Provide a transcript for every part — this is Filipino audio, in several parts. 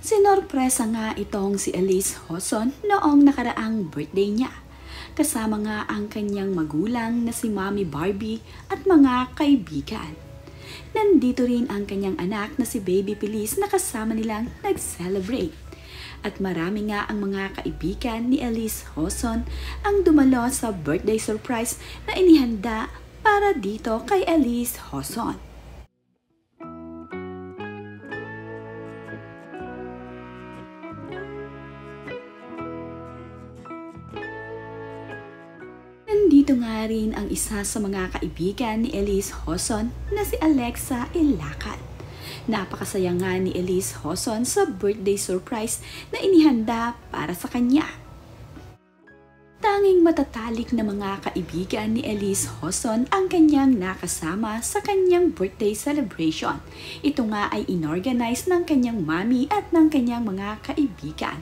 Sinorpresa nga itong si Elise Hoson noong nakaraang birthday niya. Kasama nga ang kanyang magulang na si Mommy Barbie at mga kaibigan. Nandito rin ang kanyang anak na si Baby Feliz na kasama nilang nag-celebrate. At marami nga ang mga kaibigan ni Elise Hoson ang dumalo sa birthday surprise na inihanda para dito kay Elise Hoson. Nandito nga rin ang isa sa mga kaibigan ni Elise Hoson na si Alexa Ilacat. Napakasaya nga ni Elise Hoson sa birthday surprise na inihanda para sa kanya. Tanging matatalik na mga kaibigan ni Elise Hoson ang kanyang nakasama sa kanyang birthday celebration. Ito nga ay inorganize ng kanyang mami at ng kanyang mga kaibigan.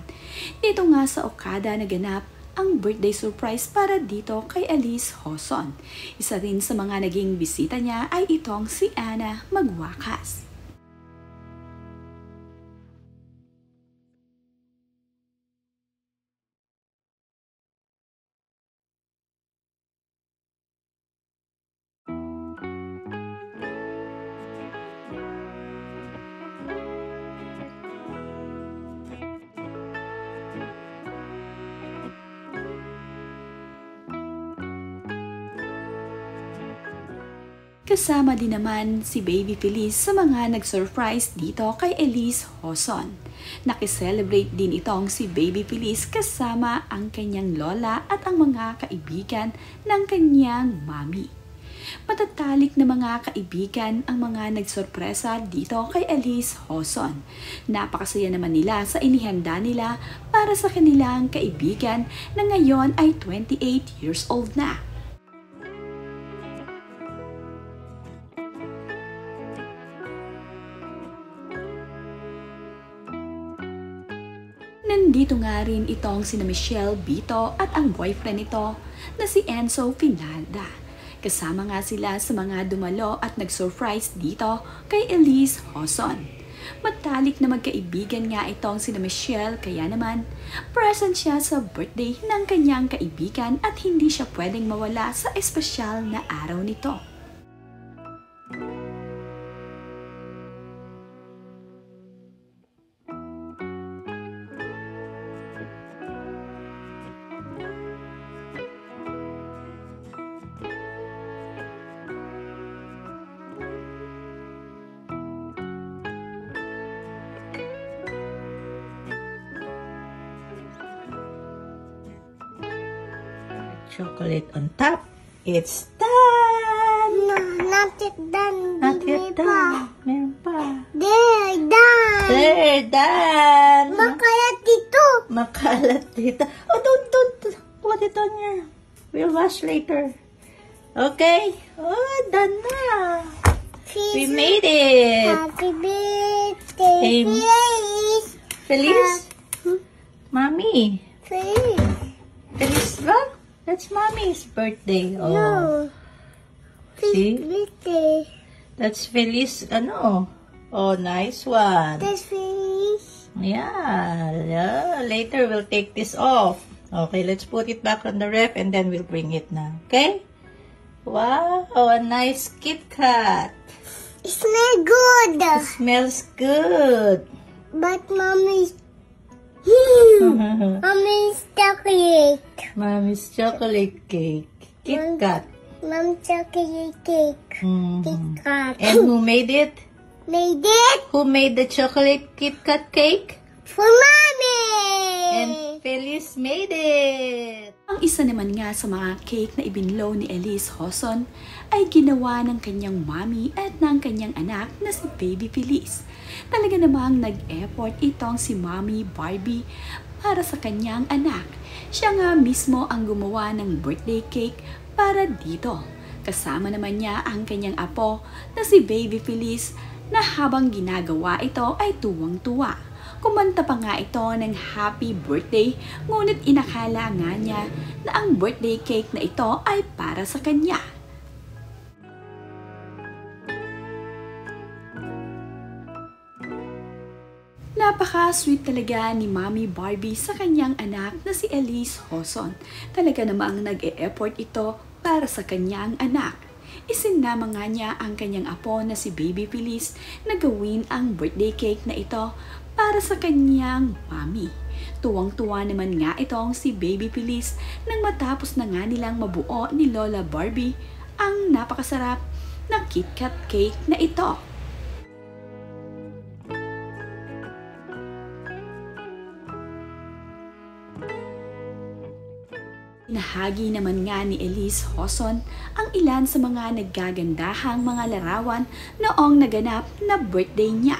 Dito nga sa Okada naganap ang birthday surprise para dito kay Elise Hoson. Isa rin sa mga naging bisita niya ay itong si Ana Magwakas. Kasama din naman si Baby Feliz sa mga nag-surprise dito kay Elise Hoson. Nakiselebrate din itong si Baby Feliz kasama ang kanyang lola at ang mga kaibigan ng kanyang mami. Matatalik na mga kaibigan ang mga nagsorpresa dito kay Elise Hoson. Napakasaya naman nila sa inihanda nila para sa kanilang kaibigan na ngayon ay 28 years old na. Nandito nga rin itong sina Michelle Bito at ang boyfriend nito na si Enzo Finalda. Kasama nga sila sa mga dumalo at nag-surprise dito kay Elise Hoson. Matalik na magkaibigan nga itong sina Michelle kaya naman present siya sa birthday ng kanyang kaibigan at hindi siya pwedeng mawala sa espesyal na araw nito. Chocolate on top. It's done! No, not yet done. Not yet done. Meron pa. There, done. There, done! Makalat dito. Makalat dito. Oh, don't. Put it on here. We'll wash later. Okay? Oh, done na. We made it. Happy birthday, Feliz. Feliz? Mommy. Feliz. Feliz ba? That's Mommy's birthday. Oh. No. See? Birthday. That's Feliz, ano? Oh, nice one. That's Feliz. Yeah. Later we'll take this off. Okay, let's put it back on the ref and then we'll bring it now. Okay? Wow, a nice Kit Kat. It smells good. It smells good. But Mommy's Mommy's chocolate. Mommy's chocolate cake. Kit Kat. Mom chocolate cake. Kit Kat. And who made it? Made it Who made the chocolate Kit Kat cake? for Mommy. And Feliz made it! Ang isa naman nga sa mga cake na ibinlow ni Elise Hoson ay ginawa ng kanyang mommy at ng kanyang anak na si Baby Feliz. Talaga namang nag-effort itong si Mommy Barbie para sa kanyang anak. Siya nga mismo ang gumawa ng birthday cake para dito. Kasama naman niya ang kanyang apo na si Baby Feliz na habang ginagawa ito ay tuwang-tuwa. Kumanta pa nga ito ng happy birthday, ngunit inakala nga niya na ang birthday cake na ito ay para sa kanya. Napaka-sweet talaga ni Mommy Barbie sa kanyang anak na si Elise Hoson. Talaga namang nag-e-effort ito para sa kanyang anak. Isinama nga niya ang kanyang apo na si Baby Feliz na gawin ang birthday cake na ito para sa kanyang mommy. Tuwang-tuwa naman nga itong si Baby Feliz nang matapos na nga nilang mabuo ni Lola Barbie ang napakasarap na Kit Kat cake na ito. Nahagi naman nga ni Elise Hoson ang ilan sa mga naggagandahang mga larawan noong naganap na birthday niya.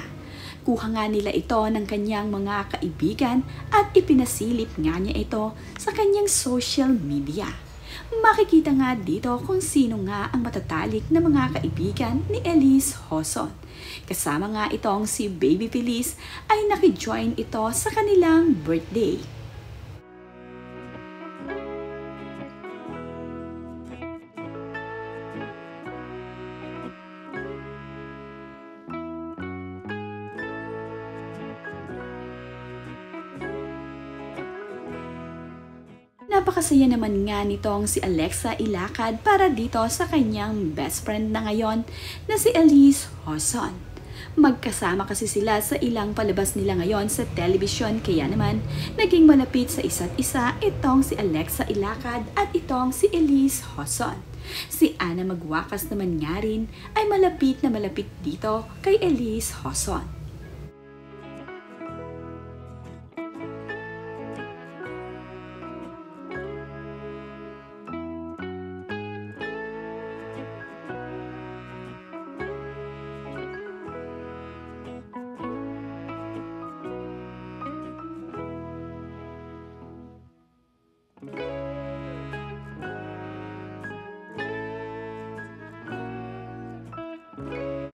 Kuha nga nila ito ng kanyang mga kaibigan at ipinasilip nga niya ito sa kanyang social media. Makikita nga dito kung sino nga ang matatalik na mga kaibigan ni Elise Hoson. Kasama nga itong si Baby Feliz ay nakijoin ito sa kanilang birthday. Napakasaya naman nga nitong si Alexa Ilacad para dito sa kanyang best friend na ngayon na si Elise Hoson. Magkasama kasi sila sa ilang palabas nila ngayon sa television kaya naman naging malapit sa isa't isa itong si Alexa Ilacad at itong si Elise Hoson. Si Ana Magwakas naman nga rin ay malapit na malapit dito kay Elise Hoson.